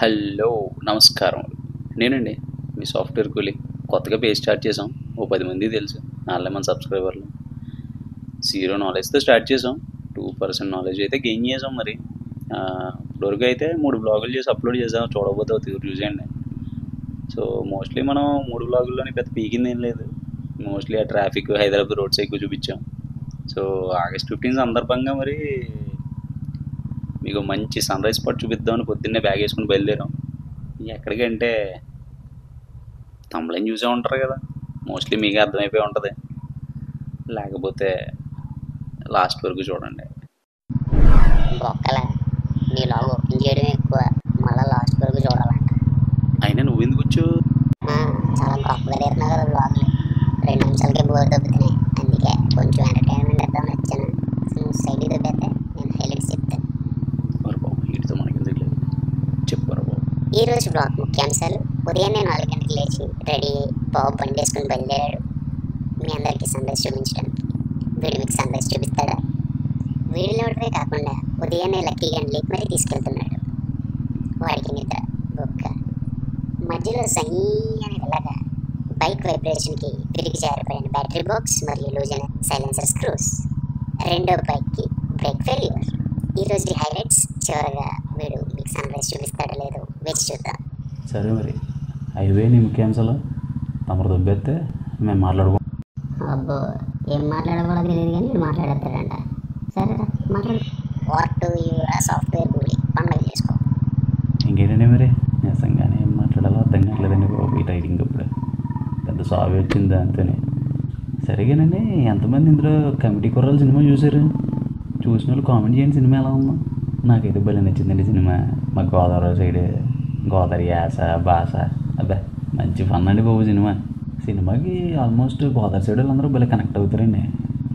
Hello నమస్కారం. నేనండి మీ software కూలీ. కొత్తగా పేజ్ స్టార్ట్ చేసాం. ఓ 10 మందికి తెలుసు. వాళ్ళే మన సబ్స్క్రైబర్లు. జీరో నాలెడ్జ్తో స్టార్ట్ చేసాం. 2% నాలెడ్జ్ అయితే గెయిన్ చేసాం. మరి ఇప్పటివరకు అయితే 3 బ్లాగులు చేసి అప్లోడ్ చేసాం. చూడకపోతే చూసేయండి. సో మోస్ట్లీ మనం 3 బ్లాగుల్లోని పెద్ద పీకింది ఏం లేదు. మోస్ట్లీ ఆ ట్రాఫిక్, హైదరాబాద్ రోడ్స్ ఎక్కువ చూపించాం. సో ఆగస్ట్ 15 సందర్భంగా మరి మీకు మంచి సన్ రైజ్ స్పాట్ చూపిద్దామని పొద్దున్నే బ్యాగ్ వేసుకుని బయలుదేరాం. ఎక్కడికంటే తమ్ముళ్ళని చూసే ఉంటారు కదా, మోస్ట్లీ మీకే అర్థమైపోయి ఉంటుంది. లేకపోతే లాస్ట్ వరకు చూడండి. బొక్కల నీ లాగ్ ఓపెన్ చేయడం ఎక్కువ, మళ్ళీ లాస్ట్ వరకు చూడాలంట. అయినా నువ్వు ఎందుకు వచ్చావు? చాలా గొప్పగా తీరుతున్నావు కదా బ్లాగ్లు. 2 నిమిషాలకే బోర్ దొబ్బుతున్నాయి. అందుకే కొంచెం ఎంటర్టైన్మెంట్ ఇద్దామని వచ్చాను. నువ్వు సైడ్కి దొబ్బైతే నేను హైలైట్స్ చెప్తాను. బాబు వీటితో మనకి ఎందుకు లేదు, చెప్పారు బాబు. ఈరోజు బ్లాగ్ ముఖ్యాంశాలు. ఉదయాన్నే 4 గంటలకు లేచి రెడీ అయ్యి బాబు బండి వేసుకుని బయలుదేరాడు మీ అందరికీ సన్ రైజ్ చూపించడానికి. వీడు మీకు సన్ రైజ్ చూపిస్తాడా? వీడిలో ఒకటే కాకుండా ఉదయాన్నే లక్కీ గంట లేకి మరీ తీసుకెళ్తున్నాడు. వాడికి నిద్ర బొక్క. మధ్యలో సై అని వెళ్ళగా బైక్ వైబ్రేషన్కి విరిగి జారిపోయిన బ్యాటరీ బాక్స్ మరియు లూజ్ అయిన సైలెన్సర్ స్క్రూస్. రెండో బైక్కి బ్రేక్ ఫెయిల్యూర్. ఈరోజు హైలైట్స్. చివరగా వీడు మీకు సన్ రైజ్ చూపిస్తాడో లేదో వేచి చూద్దాం. సరే మరి హైవే నీ ముఖ్యాంశాలు తమరు దొబ్బేస్తే మేము మాట్లాడుకో. అబ్బో ఏం మాట్లాడకూడదు తెలియదు కానీ వీడు మాట్లాడేస్తాడంట. సరేరా మాట్లాడు. వాట్ సాఫ్ట్వేర్ కూలి పండుగ చేసుకో. ఇంకేంటండి మరి నిజంగానే ఏం మాట్లాడాలో అర్థం కావట్లేదండి బాబు. ఈ రైటింగ్ ఇప్పుడు పెద్ద సాగు వచ్చింది దాంతోనే. సరిగానండి, ఎంతమంది ఇందులో కమిటీ కుర్రాలు సినిమా చూశారు? చూసిన వాళ్ళు కామెంట్ చేయండి. సినిమా ఎలా ఉందో. నాకైతే భలే నచ్చిందండి సినిమా. మా గోదావరి సైడ్ గోదావరి యాస భాష అబ్బా మంచి ఫన్ అండి బాబు సినిమా. సినిమాకి ఆల్మోస్ట్ గోదావరి సైడ్ వాళ్ళందరూ భలే కనెక్ట్ అవుతారండి.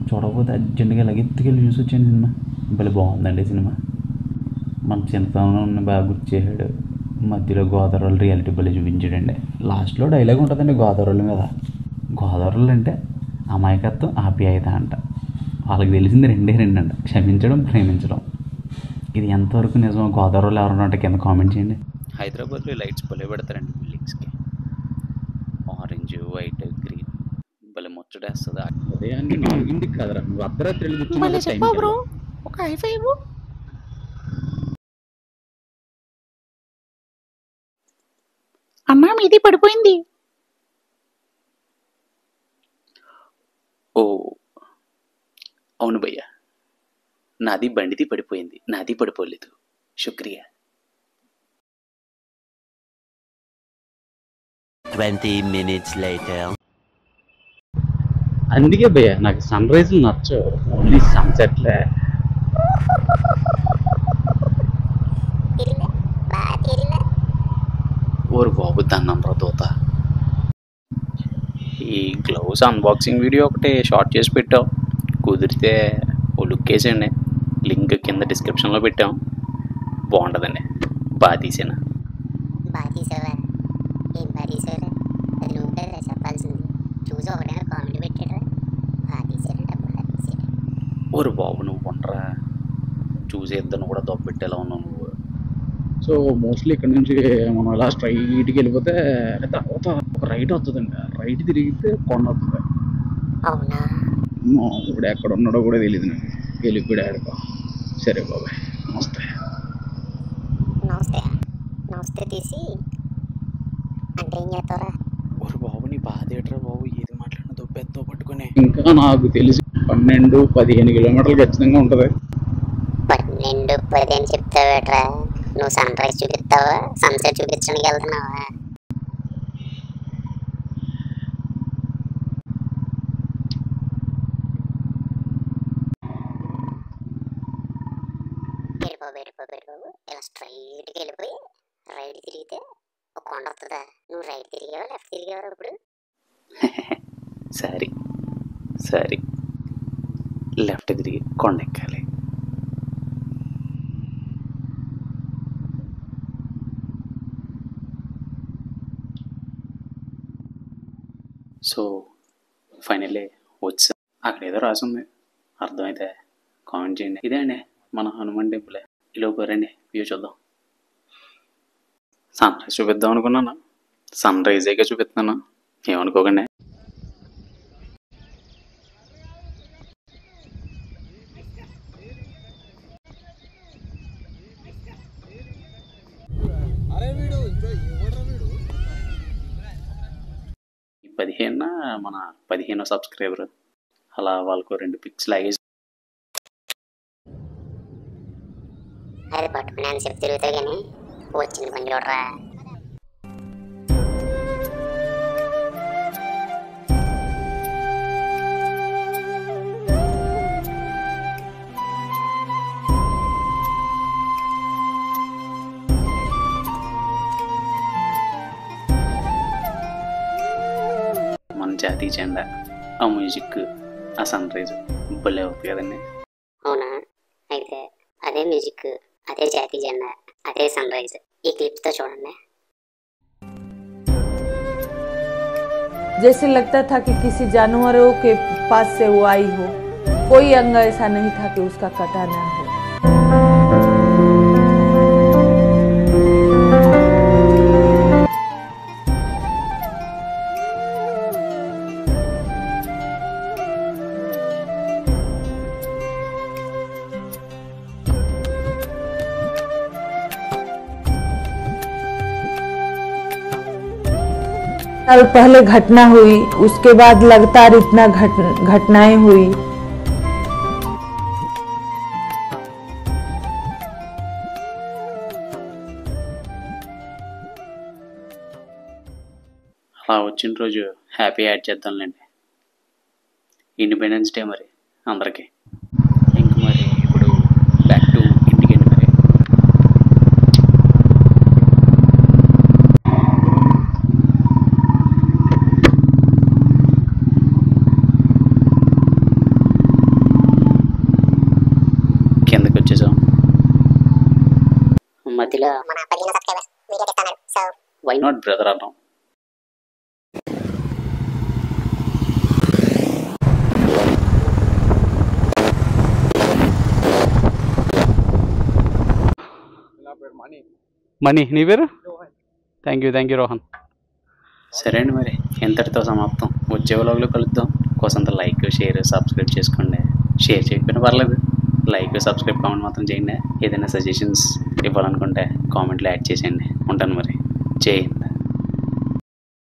చూడకపోతే అర్జెంటుగా ఇలాగ ఎత్తుకెళ్ళి చూసి వచ్చాను సినిమా. భలే బాగుందండి సినిమా. మన చిన్నతనంలో బాగా గుర్తు చేశాడు. మధ్యలో గోదావరి రియాలిటీ భలే చూపించాడండి. లాస్ట్లో డైలాగ్ ఉంటుందండి గోదావరి మీద. గోదావరి అంటే అమాయకత్వం, ఆప్యాయత అంట. వాళ్ళకి తెలిసింది రెండు అంట, క్షమించడం, ప్రేమించడం. ఇది ఎంతవరకు నిజం? గోదావరిలో ఎవరన్నా ఉంటే కింద కామెంట్ చేయండి. హైదరాబాద్లో లైట్స్ భలే పెడతారండి బిల్డింగ్స్కి. ఆరెంజ్, వైట్, గ్రీన్ భలే ముచ్చటేస్తుంది. ఉదయాన్నే 4ంటికి కదరా, నువ్వు అర్ధరాత్రి ఒక హైఫైవ్. అన్నా మీది పడిపోయింది. ఓ అవును భయ్యా, నాది బండిది పడిపోయింది, నాది పడిపోలేదు. శుక్రియా. 20 minutes later. అందుకే భయ్య నాకు సన్ రైజ్లు నచ్చవు, ఓన్లీ సన్సెట్లే. ఓరు బాబు దన్నంరా దోత. ఈ గ్లౌస్ అన్బాక్సింగ్ వీడియో ఒకటి షార్ట్ చేసి పెట్టాం. కుదిరితే ఓ లుక్ వేసేయండి. లింక్ కింద డిస్క్రిప్షన్లో పెట్టాం. బాగుంటుందండి. బాగా తీసాను. బాగా తీసావా? ఏం బాగా తీసావా? అది నువ్వు కదా చెప్పాల్సింది. చూసి ఒకటైనా కామెంట్ పెట్టారా? బాగా తీసారంట, బాగా తీసారు. ఓరు బాబు నువ్వు ఉండరా, చూసేద్దాను కూడా దొబ్బెట్టేలా ఉన్నావు నువ్వు. సో మోస్ట్లీ ఇక్కడ నుంచి మనం ఇలా స్ట్రైట్కి వెళ్ళిపోతే తర్వాత ఒక రైట్ వస్తుందండి. రైట్ తిరిగితే కొండ వస్తుంది. అవునా? ఇప్పుడు ఎక్కడ ఉన్నాడో కూడా తెలియదు నాకు. వెళ్ళిపోయాడు ఆడుకో. సరే బాబాయ్, నమస్తే. నమస్తే. నమస్తే తీసి అంటే ఏం చేస్తారా? ఓరు బాబు నీ బాధ ఏట్రా బాబు, ఏది మాట్లాడినా దొబ్బెత్తో పట్టుకుని. ఇంకా నాకు తెలిసి 12-15 కిలోమీటర్లు ఖచ్చితంగా ఉంటుంది. 12-10 అని చెప్తావేట్రా? నువ్వు సన్ రైజ్ చూపిస్తావా, సన్సెట్ చూపించడానికి వెళ్తున్నావా? వెళ్ళిపోవు. ఇలా స్ట్రైట్కి వెళ్ళిపోయి రైట్ తిరిగితే ఒక కొండ వస్తుందా? నువ్వు రైట్ తిరిగావా లెఫ్ట్ తిరిగావా ఇప్పుడు? సరే లెఫ్ట్ తిరిగి కొండ ఎక్కాలి. సో ఫైనల్లీ వచ్చా. అక్కడ ఏదో రాసింది, అర్థమైతే కామెంట్ చేయండి. ఇదే అండి మన హనుమాన్ టెంపులే. ఈలోపు రండి వ్యూ చూద్దాం. సన్ రైజ్ చూపిద్దాం అనుకున్నాను, సన్ రైజేగా చూపిస్తున్నాను, ఏమనుకోకండి. ఈ 15 మన 15వ సబ్స్క్రైబర్, అలా వాళ్ళకు 2 పిక్స్ లాగేసి అది పట్టుకున్నాను చెప్పి తిరుగుతావు కానీ వచ్చింది కొంచెం చూడరా. మన జాతీయ జెండా, ఆ మ్యూజిక్, ఆ సన్ రైజ్ భలే అవుతుంది కదండి. అవునా, అయితే అదే మ్యూజిక్, అదే జాతీయ జెండా, అదే సన్ రైజ్ ఈ క్లిప్తో చూడండి. जैसे लगता था कि किसी जानवरों के पास से वो आई हो, कोई अंग ऐसा नहीं था कि उसका कटा ना हो. साल पहले घटना हुई, उसके बाद लगातार इतना घटनाएं हुई. అలా వచ్చిన రోజు హ్యాపీ యాడ్ చేద్దాంలేండి. ఇండిపెండెన్స్ డే మరి అందరికీ. ఇంక మరి ఇప్పుడు బ్యాక్ టు ఇంటికి అండి. మరి కిందకి వచ్చేసాం. మధ్యలో మన 15 సబ్స్క్రైబర్స్ వీడియో చేస్తున్నారు, సో వై నాట్ బ్రదర్ అన్నాం. మనీ, నీ పేరు? Thank you Rohan. సరే అండి, మరి ఎంతటితో సమాప్తం. వచ్చే వ్లాగ్లో కలుద్దాం. కోసంత లైక్, షేర్, సబ్స్క్రైబ్ చేసుకోండి. షేర్ చేయకపోయినా పర్లేదు, లైక్, సబ్స్క్రైబ్, కామెంట్ మాత్రం చేయండి. ఏదైనా సజెషన్స్ ఇవ్వాలనుకుంటే కామెంట్లో యాడ్ చేసేయండి. ఉంటాను మరి. జై హింద్.